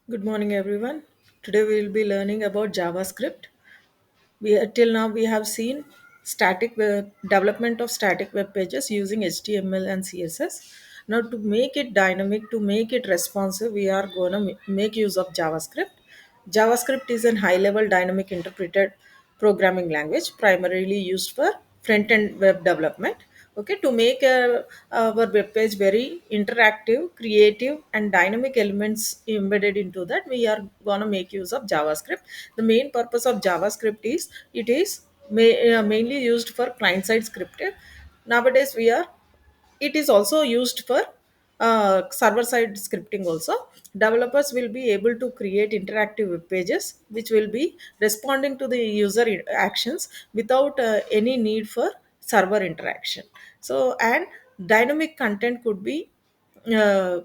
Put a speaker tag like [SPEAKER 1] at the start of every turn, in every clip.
[SPEAKER 1] Good morning, everyone. Today we will be learning about JavaScript. Till now we have seen development of static web pages using HTML and CSS. Now to make it dynamic, to make it responsive, we are going to make use of JavaScript. JavaScript is a high-level dynamic interpreted programming language primarily used for front-end web development. Okay, to make our web page very interactive, creative, and dynamic elements embedded into that, we are gonna make use of JavaScript. The main purpose of JavaScript is mainly used for client-side scripting. Nowadays, it is also used for server side scripting also. Developers will be able to create interactive web pages which will be responding to the actions without any need for server interaction. So and dynamic content could be uh,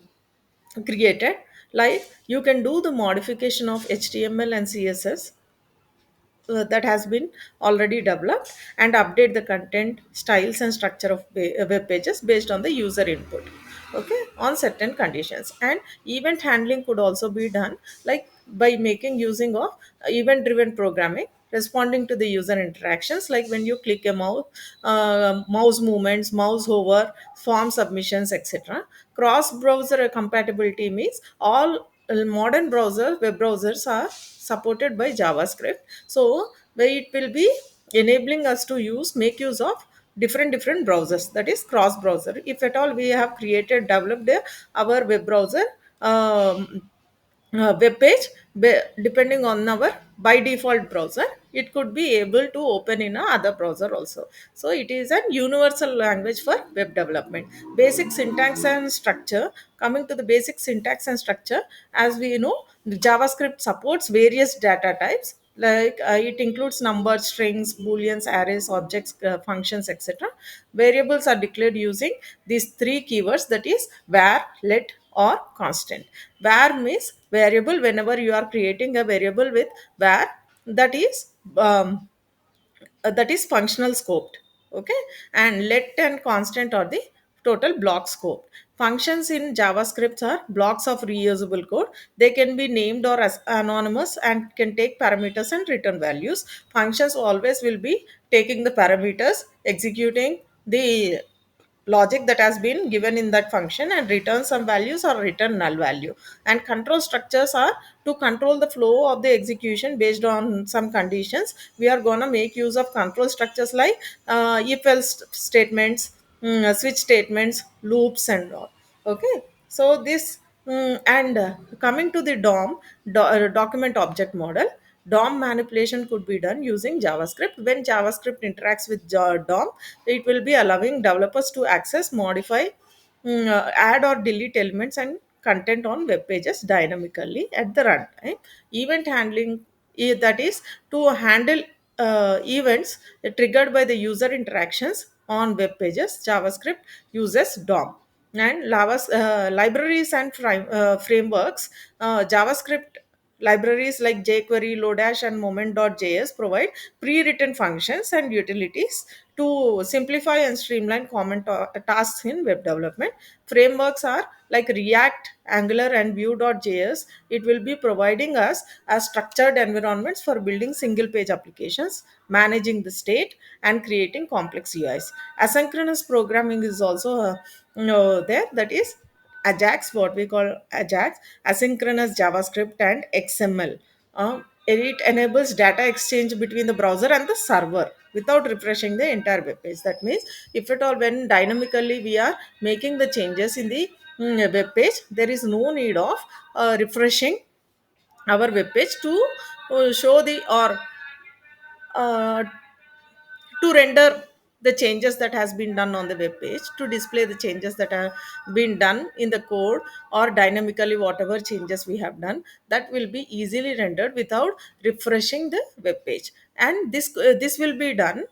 [SPEAKER 1] created, like you can do the modification of HTML and CSS that has been already developed and update the content styles and structure of web pages based on the user input, okay, on certain conditions. And event handling could also be done, like by making using of event driven programming responding to the user interactions, like when you click a mouse movements, mouse hover, form submissions, etc. Cross browser compatibility means all modern web browsers are supported by JavaScript. So where it will be enabling us to make use of different browsers, that is cross browser. If at all we have developed our web browser um, web page, depending on our by default browser, it could be able to open in a other browser also. So it is a universal language for web development. Basic syntax and structure. Coming to the basic syntax and structure, as we know, the JavaScript supports various data types, like it includes numbers, strings, booleans, arrays, objects, functions, etc. Variables are declared using these three keywords, that is var, let, or constant. Var means variable. Whenever you are creating a variable with var, that is functional scoped, okay. And let and constant are the total block scope. Functions in JavaScript are blocks of reusable code. They can be named or as anonymous and can take parameters and return values. Functions always will be taking the parameters, executing the logic that has been given in that function, and return some values or return null value. And control structures are to control the flow of the execution based on some conditions. We are going to make use of control structures like if else statements, switch statements, loops, and all, okay. So this and coming to the document object model, DOM manipulation could be done using JavaScript. When JavaScript interacts with DOM, it will be allowing developers to access, modify, add or delete elements and content on web pages dynamically at the runtime. Event handling, that is to handle events triggered by the user interactions on web pages. JavaScript uses DOM. And libraries and frameworks. JavaScript libraries like jQuery, Lodash, and Moment.js provide pre-written functions and utilities to simplify and streamline common tasks in web development. Frameworks are like React, Angular, and Vue.js. It will be providing us as structured environments for building single page applications, managing the state, and creating complex UIs. Asynchronous programming is also there, that is Ajax, what we call Ajax, asynchronous JavaScript and XML. It enables data exchange between the browser and the server without refreshing the entire web page. That means, if at all when dynamically we are making the changes in the web page, there is no need of refreshing our web page to show the or uh, to render the changes that has been done on the web page, to display the changes that have been done in the code, or dynamically whatever changes we have done, that will be easily rendered without refreshing the web page. And this will be done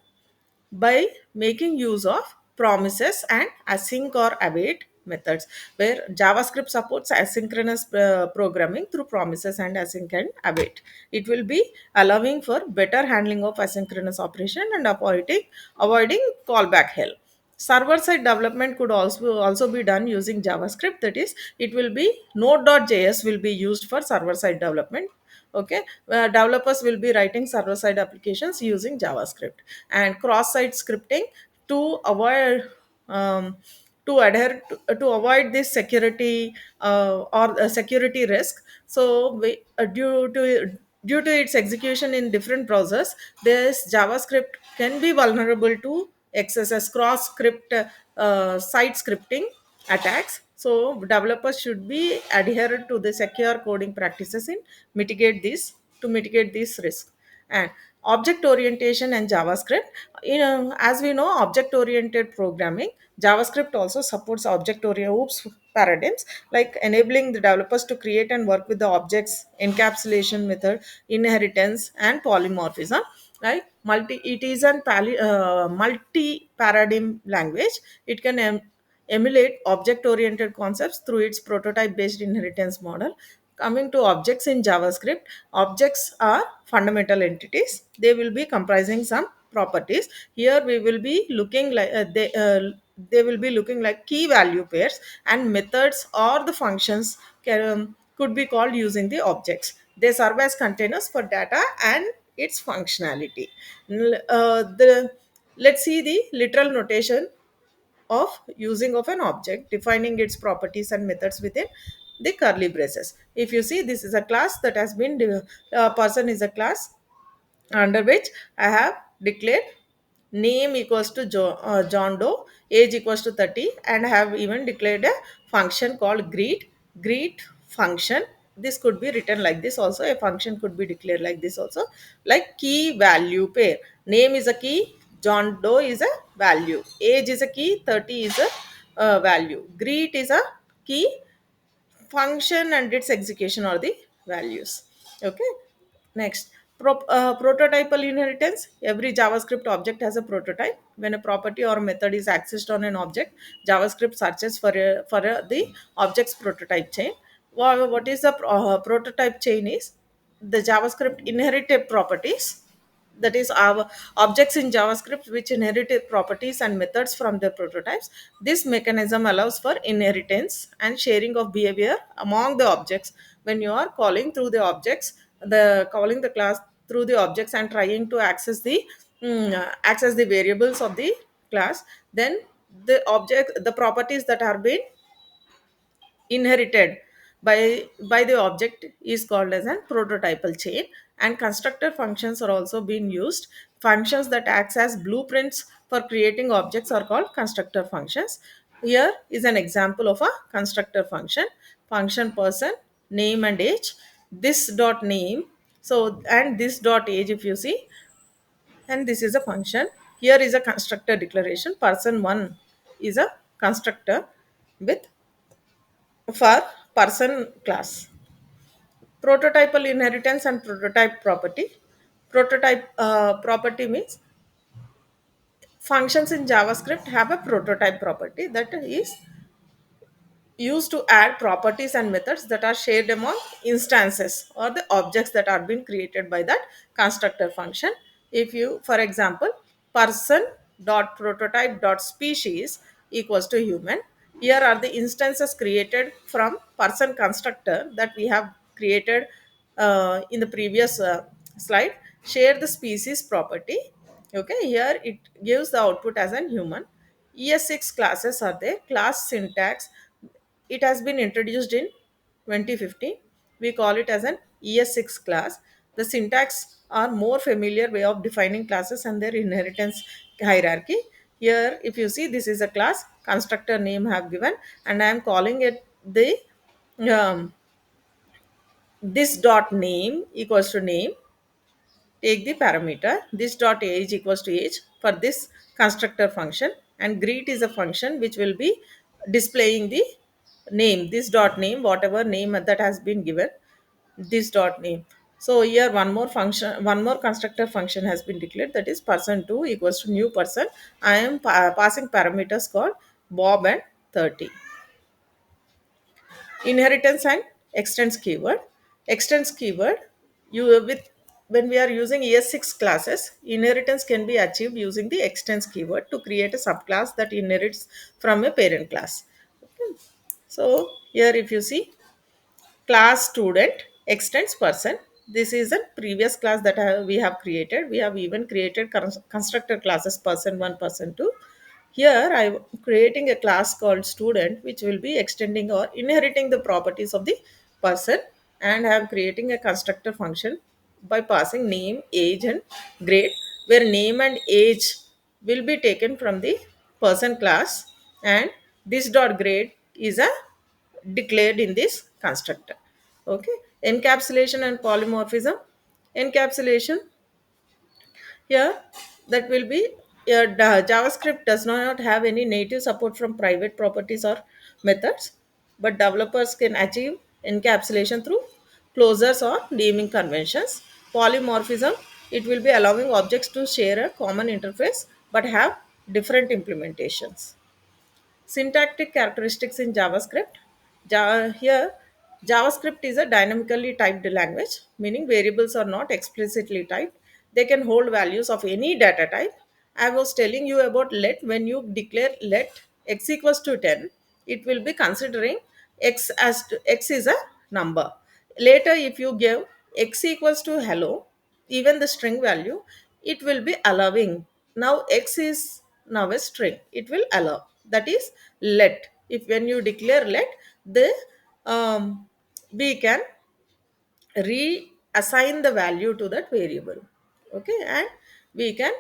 [SPEAKER 1] by making use of promises and async or await methods, where JavaScript supports asynchronous programming through promises and async and await. It will be allowing for better handling of asynchronous operation and avoiding callback hell. Server side development could also be done using JavaScript. That is, it will be node.js will be used for server side development. Okay, developers will be writing server side applications using JavaScript. And cross site scripting to avoid um, to avoid this security or security risk. So due to its execution in different browsers, this JavaScript can be vulnerable to XSS cross script site scripting attacks. So developers should be adhere to the secure coding practices in mitigate this risk. And object orientation and JavaScript, as we know, object oriented programming, JavaScript also supports object oriented paradigms, like enabling the developers to create and work with the objects, encapsulation method, inheritance, and polymorphism. Right, it is an multi paradigm language. It can emulate object oriented concepts through its prototype based inheritance model. Coming to objects in JavaScript, objects are fundamental entities. They will be comprising some properties. Here we will be looking like they will be looking like key value pairs, and methods or the functions could be called using the objects. They serve as containers for data and its functionality. Let's see the literal notation of using of an object, defining its properties and methods within the curly braces. If you see, this is a class that has been person is a class under which I have declared name equals to John Doe, age equals to 30, and I have even declared a function called greet function. This could be written like this also. A function could be declared like this also, like key value pair. Name is a key, John Doe is a value, age is a key, 30 is a value, greet is a key, function and its execution are the values. Okay, next, prototypal inheritance. Every JavaScript object has a prototype. When a property or method is accessed on an object, JavaScript searches for the object's prototype chain. What is the prototype chain is the JavaScript inherited properties, that is our objects in JavaScript which inherited properties and methods from their prototypes. This mechanism allows for inheritance and sharing of behavior among the objects. When you are calling through the objects, the calling the class through the objects and trying to access the variables of the class, then the properties that are being inherited by the object is called as an prototypal chain. And constructor functions are also being used. Functions that acts as blueprints for creating objects are called constructor functions. Here is an example of a constructor function. Function person, name and age, this dot name, so and this dot age, if you see, and this is a function. Here is a constructor declaration. Person 1 is a constructor with for person class. Prototypal inheritance and prototype property. Prototype property means functions in JavaScript have a prototype property that is used to add properties and methods that are shared among instances or the objects that are being created by that constructor function. If you, for example, person dot prototype dot species equals to human, here are the instances created from person constructor that we have created in the previous slide. Share the species property. Okay, here it gives the output as an human. ES6 classes are there. Class syntax, it has been introduced in 2015. We call it as an ES6 class. The syntax are more familiar way of defining classes and their inheritance hierarchy. Here, if you see, this is a class, constructor name have given, and I am calling it the um, this dot name equals to name. Take the parameter this dot age equals to age for this constructor function, and greet is a function which will be displaying the name, this dot name, whatever name that has been given, this dot name. So here one more function, one more constructor function has been declared, that is person 2 equals to new person. I am passing parameters called Bob and 30. Inheritance and extends keyword. Extends keyword, you with when we are using ES6 classes, inheritance can be achieved using the extends keyword to create a subclass that inherits from a parent class. So here if you see class student extends person, this is a previous class that we have created. We have even created constructor classes person 1, person 2. Here I'm creating a class called student which will be extending or inheriting the properties of the person, and I am creating a constructor function by passing name, age and grade, where name and age will be taken from the person class, and this dot grade is a declared in this constructor. Okay, encapsulation and polymorphism. Encapsulation, here that will be, JavaScript does not have any native support from private properties or methods, but developers can achieve encapsulation through closures or naming conventions. Polymorphism, it will be allowing objects to share a common interface but have different implementations. Syntactic characteristics in JavaScript. Here, JavaScript is a dynamically typed language, meaning variables are not explicitly typed. They can hold values of any data type. I was telling you about let. When you declare let x equals to 10, it will be considering x is a number. Later, if you give x equals to hello, even the string value, it will be allowing. Now x is now a string, it will allow. That is let. If when you declare let, the we can reassign the value to that variable. Okay, and we can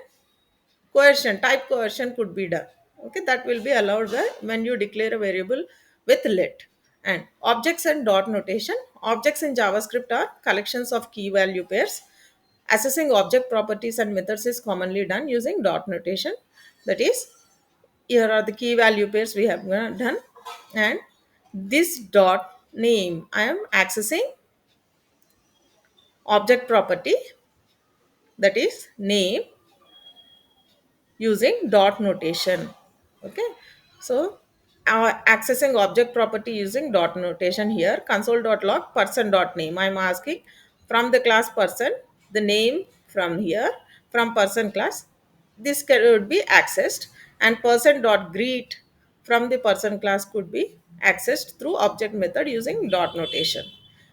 [SPEAKER 1] coercion, type coercion could be done. Okay, that will be allowed when you declare a variable with let. And objects and dot notation. Objects in JavaScript are collections of key value pairs. Assessing object properties and methods is commonly done using dot notation. That is, here are the key value pairs we have done, and this dot name, I am accessing object property, that is name, using dot notation. Okay, so accessing object property using dot notation. Here console.log person dot name, I'm asking from the class person the name from here, from person class, this could be accessed, and person dot greet from the person class could be accessed through object method using dot notation.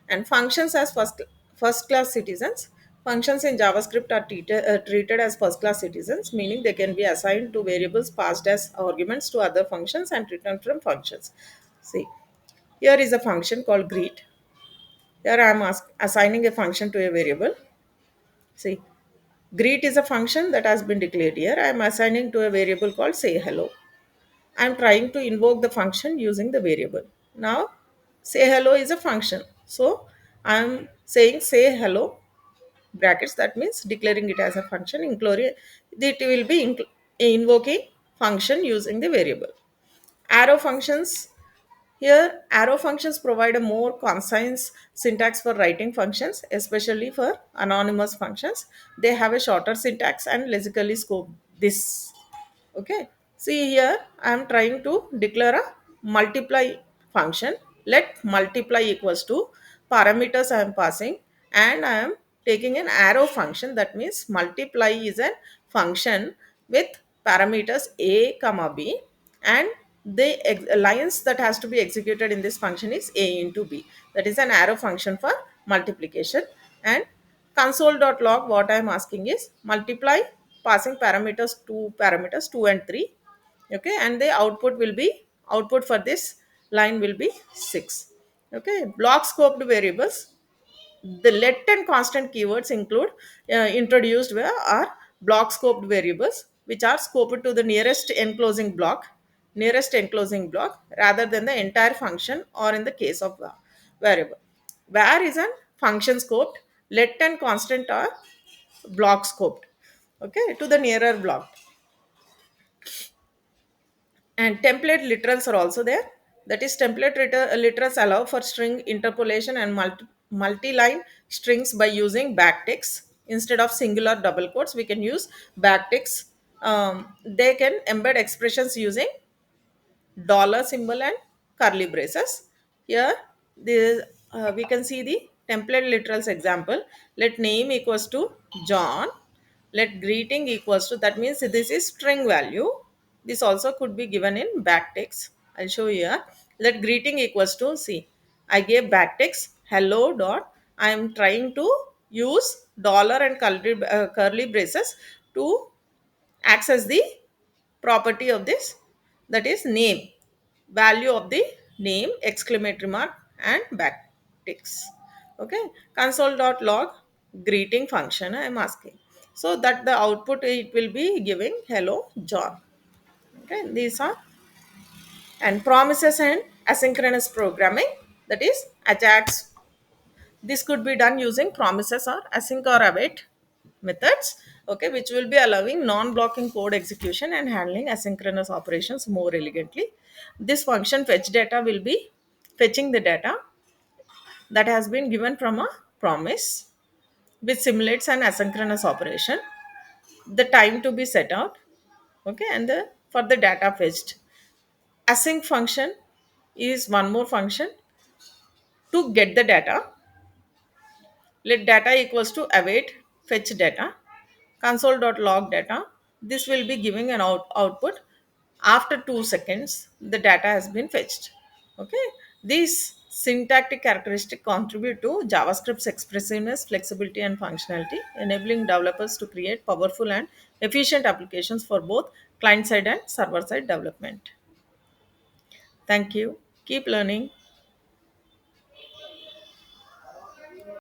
[SPEAKER 1] And functions as first class citizens. Functions in JavaScript are treated as first class citizens, meaning they can be assigned to variables passed as arguments to other functions and returned from functions. See, here is a function called greet. Here I am assigning a function to a variable. See, greet is a function that has been declared here. I am assigning to a variable called say hello. I am trying to invoke the function using the variable. Now, say hello is a function. So, I am saying say hello brackets, that means declaring it as a function, including it will be invoking function using the variable. Arrow functions. Here arrow functions provide a more concise syntax for writing functions, especially for anonymous functions. They have a shorter syntax and logically scope this. Okay, see here I am trying to declare a multiply function. Let multiply equals to parameters I am passing, and I am taking an arrow function. That means multiply is a function with parameters a comma b, and the lines that has to be executed in this function is a into b. That is an arrow function for multiplication. And console.log, what I am asking is multiply, passing parameters 2 and 3. Okay, and the output will be, output for this line will be 6. Okay, block scoped variables. The let and constant keywords include introduced where are block scoped variables, which are scoped to the nearest enclosing block rather than the entire function, or in the case of variable. Where is a function scoped, let and constant are block scoped, okay, to the nearer block. And template literals are also there. That is, template literals allow for string interpolation and multi-line strings by using backticks. Instead of singular double quotes, we can use backticks. They can embed expressions using dollar symbol and curly braces. Here, we can see the template literals example, let name equals to John, let greeting equals to, that means this is string value. This also could be given in backticks. I'll show you here. Let greeting equals to, see, I gave backticks hello dot, I am trying to use dollar and curly braces to access the property of this, that is name, value of the name, exclamatory mark and backticks. Okay, console.log greeting function I am asking, so that the output it will be giving hello John. Okay, these are, and promises and asynchronous programming, that is ajax. This could be done using promises or async or await methods, okay, which will be allowing non-blocking code execution and handling asynchronous operations more elegantly. This function fetch data will be fetching the data that has been given from a promise, which simulates an asynchronous operation, the time to be set out, okay, and the for the data fetched. Async function is one more function to get the data. Let data equals to await fetch data console.log data. This will be giving an output after 2 seconds the data has been fetched. Okay, these syntactic characteristics contribute to JavaScript's expressiveness, flexibility and functionality, enabling developers to create powerful and efficient applications for both client side and server side development. Thank you, keep learning.